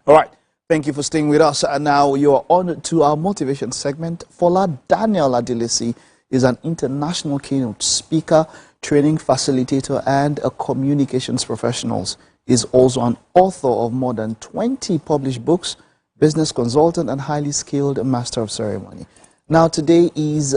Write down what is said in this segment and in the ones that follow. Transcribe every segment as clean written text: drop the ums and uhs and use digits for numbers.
All right. Thank you for staying with us. And now you are on to our motivation segment. Fola Daniel Adelesi is an international keynote speaker, training facilitator, and a communications professional. Is also an author of more than 20 published books, business consultant, and highly skilled master of ceremony. Now, today is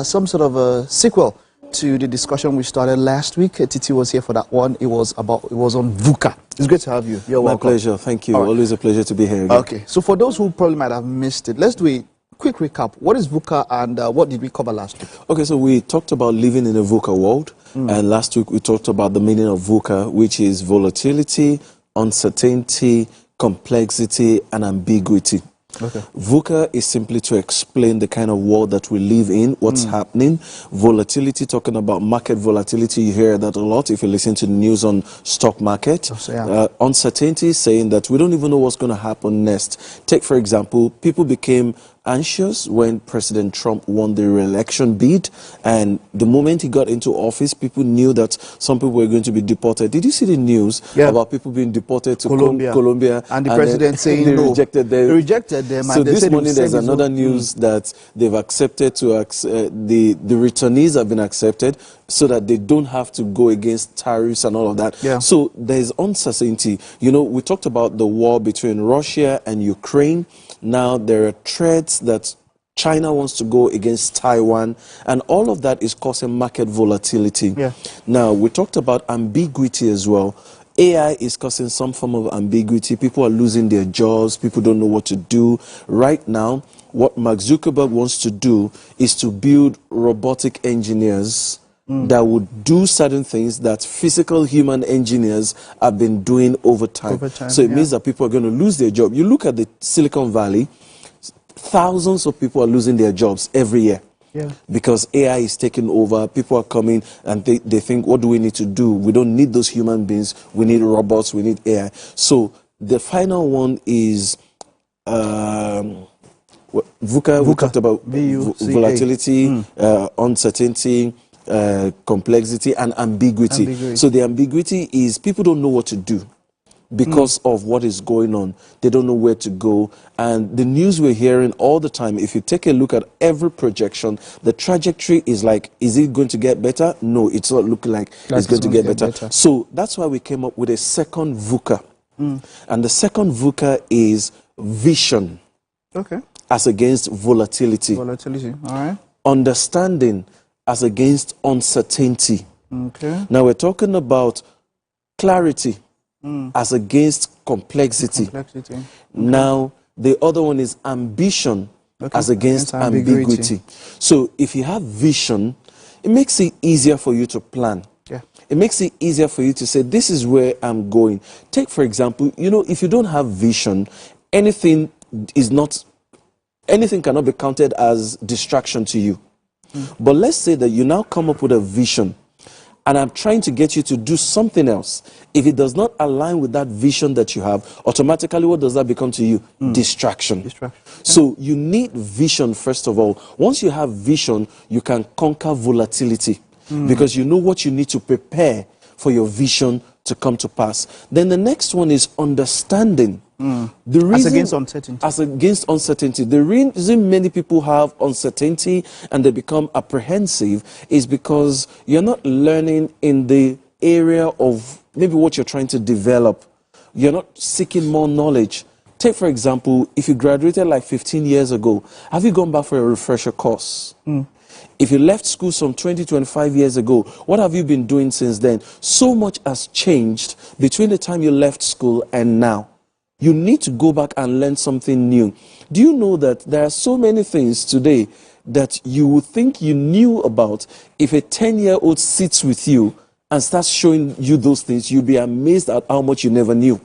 some sort of a sequel to the discussion we started last week. Titi was here for that one. It was on VUCA. It's great to have you. You're welcome. My pleasure. Thank you. Right. Always a pleasure to be here again. Okay. So for those who probably might have missed it, let's do a quick recap. What is VUCA and what did we cover last week? Okay, so we talked about living in a VUCA world. And last week we talked about the meaning of VUCA, which is volatility, uncertainty, complexity, and ambiguity. Okay. VUCA is simply to explain the kind of world that we live in, what's happening. Volatility, talking about market volatility, you hear that a lot if you listen to the news on stock market. Uncertainty, saying that we don't even know what's going to happen next. Take, for example, people became anxious when President Trump won the re-election bid, and the moment he got into office, people knew that some people were going to be deported. Did you see the news about people being deported to Colombia? And the president saying they no. rejected them. They rejected them. So and they this said morning there's another news that they've accepted to the returnees have been accepted so that they don't have to go against tariffs and all of that. So there's uncertainty. You know, we talked about the war between Russia and Ukraine. Now there are threats that China wants to go against Taiwan, and all of that is causing market volatility. Now, we talked about ambiguity as well. AI is causing some form of ambiguity. People are losing their jobs. People don't know what to do. Right now, what Mark Zuckerberg wants to do is to build robotic engineers that would do certain things that physical human engineers have been doing over time. So it means that people are going to lose their job. You look at the Silicon Valley, thousands of people are losing their jobs every year. Because AI is taking over. People are coming and they think, what do we need to do? We don't need those human beings. We need robots. We need AI. So the final one is VUCA. We talked about volatility, uncertainty, complexity, and ambiguity. So the ambiguity is people don't know what to do because of what is going on. They don't know where to go. And the news we're hearing all the time, if you take a look at every projection, the trajectory is like, is it going to get better? No, it's not looking like it's going to get better. So that's why we came up with a second VUCA. And the second VUCA is vision as against volatility. All right. Understanding as against uncertainty. Now we're talking about clarity as against complexity. Now the other one is ambition as against ambiguity. So if you have vision, it makes it easier for you to plan. It makes it easier for you to say, this is where I'm going. Take, for example, you know, if you don't have vision, anything cannot be counted as distraction to you. But let's say that you now come up with a vision, and I'm trying to get you to do something else. If it does not align with that vision that you have, automatically what does that become to you? Distraction. So you need vision, first of all. Once you have vision, you can conquer volatility because you know what you need to prepare for your vision to come to pass. Then the next one is understanding. The reason, as against uncertainty. The reason many people have uncertainty and they become apprehensive is because you're not learning in the area of maybe what you're trying to develop. You're not seeking more knowledge. Take, for example, if you graduated like 15 years ago, have you gone back for a refresher course? If you left school some 20, 25 years ago, what have you been doing since then? So much has changed between the time you left school and now. You need to go back and learn something new. Do you know that there are so many things today that you would think you knew about? If a 10-year-old sits with you and starts showing you those things, you'll be amazed at how much you never knew.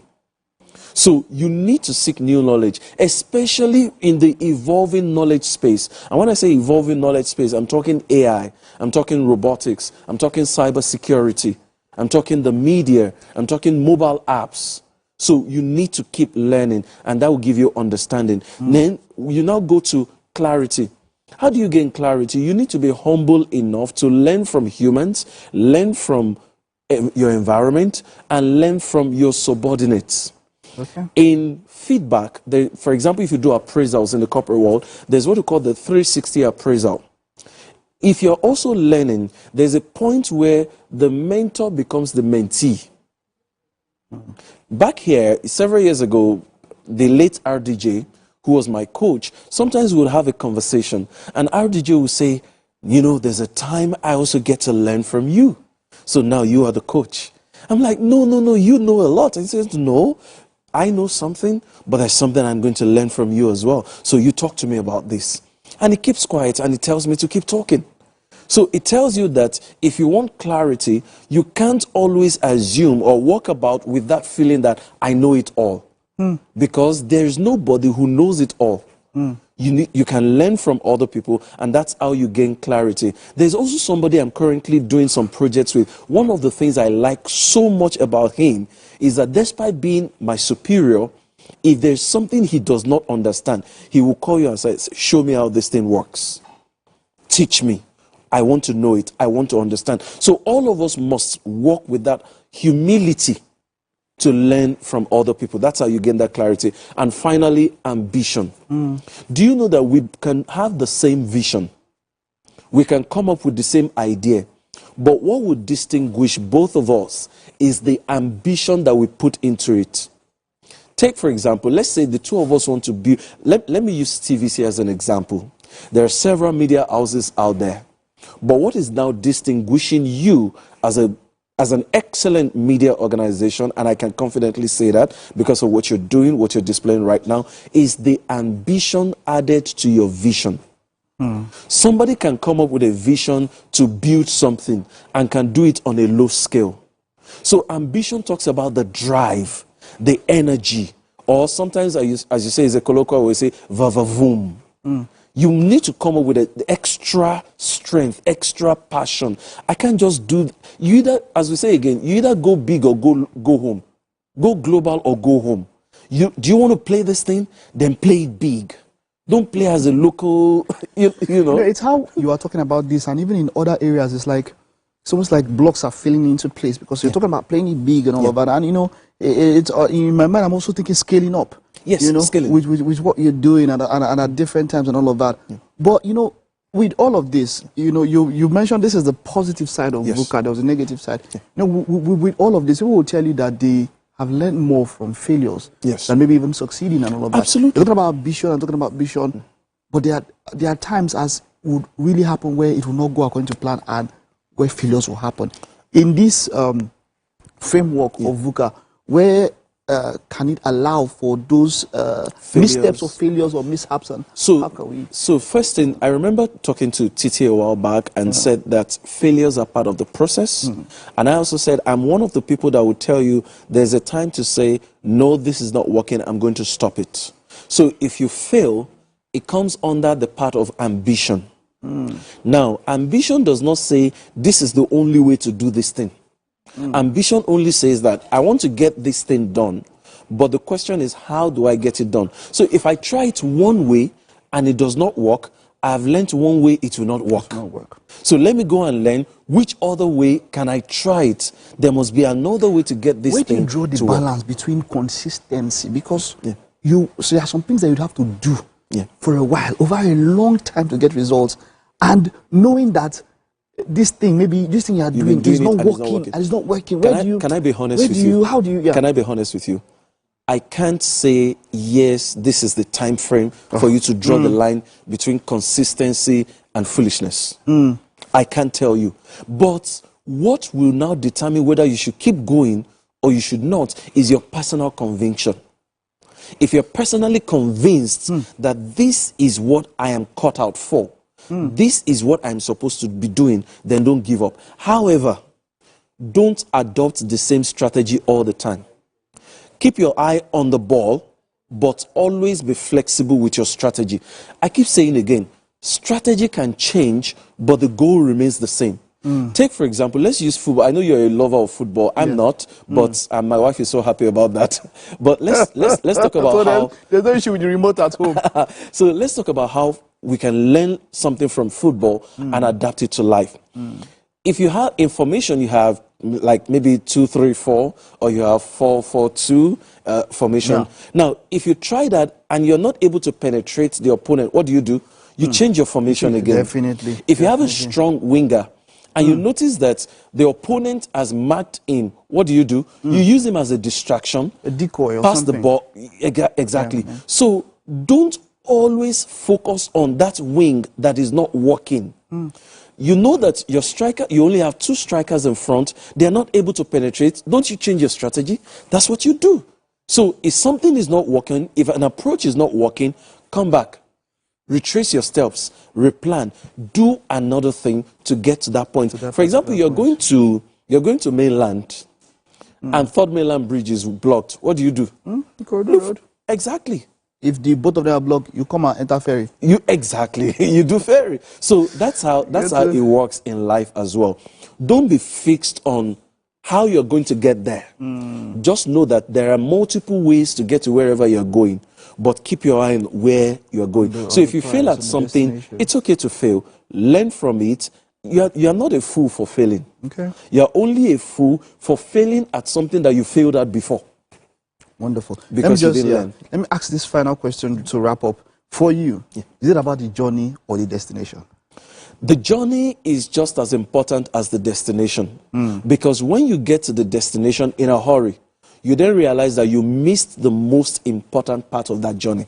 So you need to seek new knowledge, especially in the evolving knowledge space. And when I say evolving knowledge space, I'm talking AI, I'm talking robotics, I'm talking cybersecurity, I'm talking the media, I'm talking mobile apps. So you need to keep learning, and that will give you understanding. Then you now go to clarity. How do you gain clarity? You need to be humble enough to learn from humans, learn from your environment, and learn from your subordinates. Okay. In feedback, for example, if you do appraisals in the corporate world, there's what we call the 360 appraisal. If you're also learning, there's a point where the mentor becomes the mentee. Back here, several years ago, the late RDJ, who was my coach, sometimes we would have a conversation, and RDJ would say, you know, there's a time I also get to learn from you. So now you are the coach. I'm like, no, you know a lot. And he says, no, I know something, but there's something I'm going to learn from you as well. So you talk to me about this. And he keeps quiet and he tells me to keep talking. So it tells you that if you want clarity, you can't always assume or walk about with that feeling that I know it all. Because there's nobody who knows it all. You can learn from other people, and that's how you gain clarity. There's also somebody I'm currently doing some projects with. One of the things I like so much about him is that despite being my superior, if there's something he does not understand, he will call you and say, show me how this thing works. Teach me. I want to know it. I want to understand. So all of us must walk with that humility to learn from other people. That's how you gain that clarity. And finally, ambition. Do you know that we can have the same vision? We can come up with the same idea. But what would distinguish both of us is the ambition that we put into it. Take, for example, let's say the two of us want to be... Let me use TVC as an example. There are several media houses out there. But what is now distinguishing you as an excellent media organization, and I can confidently say that because of what you're doing, what you're displaying right now, is the ambition added to your vision. Somebody can come up with a vision to build something and can do it on a low scale. So ambition talks about the drive, the energy, or sometimes, as you say, it's a colloquial, we say, va-va-voom. You need to come up with the extra strength, extra passion. I can't just do... You either, as we say again, you either go big or go home. Go global or go home. Do you want to play this thing? Then play it big. Don't play as a local, you know. It's how you are talking about this, and even in other areas, it's almost like blocks are filling into place, because you're talking about playing it big and all of that. And, you know, it's in my mind, I'm also thinking scaling up. Yes, you know, scaling. With what you're doing at different times and all of that. But, you know, with all of this, you know, you mentioned this is the positive side of VUCA. There was a negative side. You know, with all of this, people will tell you that they have learned more from failures than maybe even succeeding and all of that. Absolutely. You're talking about ambition and talking about vision, but there are times, as would really happen, where it will not go according to plan and where failures will happen. In this framework of VUCA, where can it allow for those missteps or failures or mishaps? And how can we... So first thing, I remember talking to Titi a while back and said that failures are part of the process. And I also said, I'm one of the people that would tell you there's a time to say, no, this is not working, I'm going to stop it. So if you fail, it comes under the part of ambition. Now, ambition does not say this is the only way to do this thing. Ambition only says that I want to get this thing done, but the question is, how do I get it done? So if I try it one way and it does not work, I've learned one way it will not work. So let me go and learn which other way can I try it. There must be another way to get this thing to work. Where do you draw the balance between consistency? Because so there are some things that you'd have to do for a while, over a long time, to get results, and knowing that this thing, maybe this thing you are doing is not working and it's not working. Can I be honest with you? How do you... Can I be honest with you? I can't say, yes, this is the time frame for you to draw the line between consistency and foolishness. I can't tell you. But what will now determine whether you should keep going or you should not is your personal conviction. If you're personally convinced that this is what I am cut out for, this is what I'm supposed to be doing, then don't give up. However, don't adopt the same strategy all the time. Keep your eye on the ball, but always be flexible with your strategy. I keep saying again, strategy can change, but the goal remains the same. Take, for example, let's use football. I know you're a lover of football. I'm not, but my wife is so happy about that. But let's talk about how... There's no issue with the remote at home. So let's talk about how we can learn something from football and adapt it to life. if you have information, you have like maybe 2-3-4, or you have 4-4-2 formation. Yeah. Now, if you try that and you're not able to penetrate the opponent, what do? You change your formation again. Definitely. If you have a strong winger and you notice that the opponent has marked him, what do? You use him as a distraction. A decoy or pass something. the ball. Exactly. Yeah. So don't always focus on that wing that is not working. You know that your striker, you only have 2 strikers in front. They are not able to penetrate. Don't you change your strategy? That's what you do. So if something is not working, if an approach is not working, come back. Retrace your steps, replan, do another thing to get to that point. For example, you're going to mainland, and Third Mainland Bridge is blocked. What do? You go the road. Exactly. If the both of them are blocked, you come and enter ferry. Exactly. You do ferry. So that's how it works in life as well. Don't be fixed on how you're going to get there. Just know that there are multiple ways to get to wherever you're going, but keep your eye on where you're going. So if you fail at something, it's okay to fail. Learn from it. You're not a fool for failing. Okay. You're only a fool for failing at something that you failed at before. Wonderful. Because you didn't learn. Let me ask this final question to wrap up. For you, is it about the journey or the destination? The journey is just as important as the destination. Because when you get to the destination in a hurry, you then realize that you missed the most important part of that journey,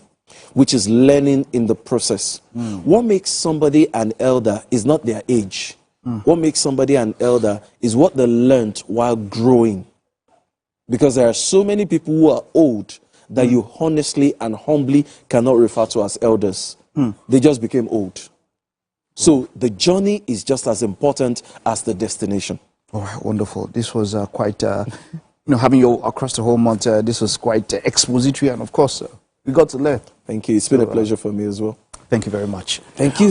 which is learning in the process. What makes somebody an elder is not their age. What makes somebody an elder is what they learned while growing. Because there are so many people who are old that you honestly and humbly cannot refer to as elders. They just became old. So the journey is just as important as the destination. Oh, wonderful. This was quite, having you across the whole month, this was quite expository. And of course, we got to learn. Thank you. It's been a pleasure for me as well. Thank you very much. Thank you.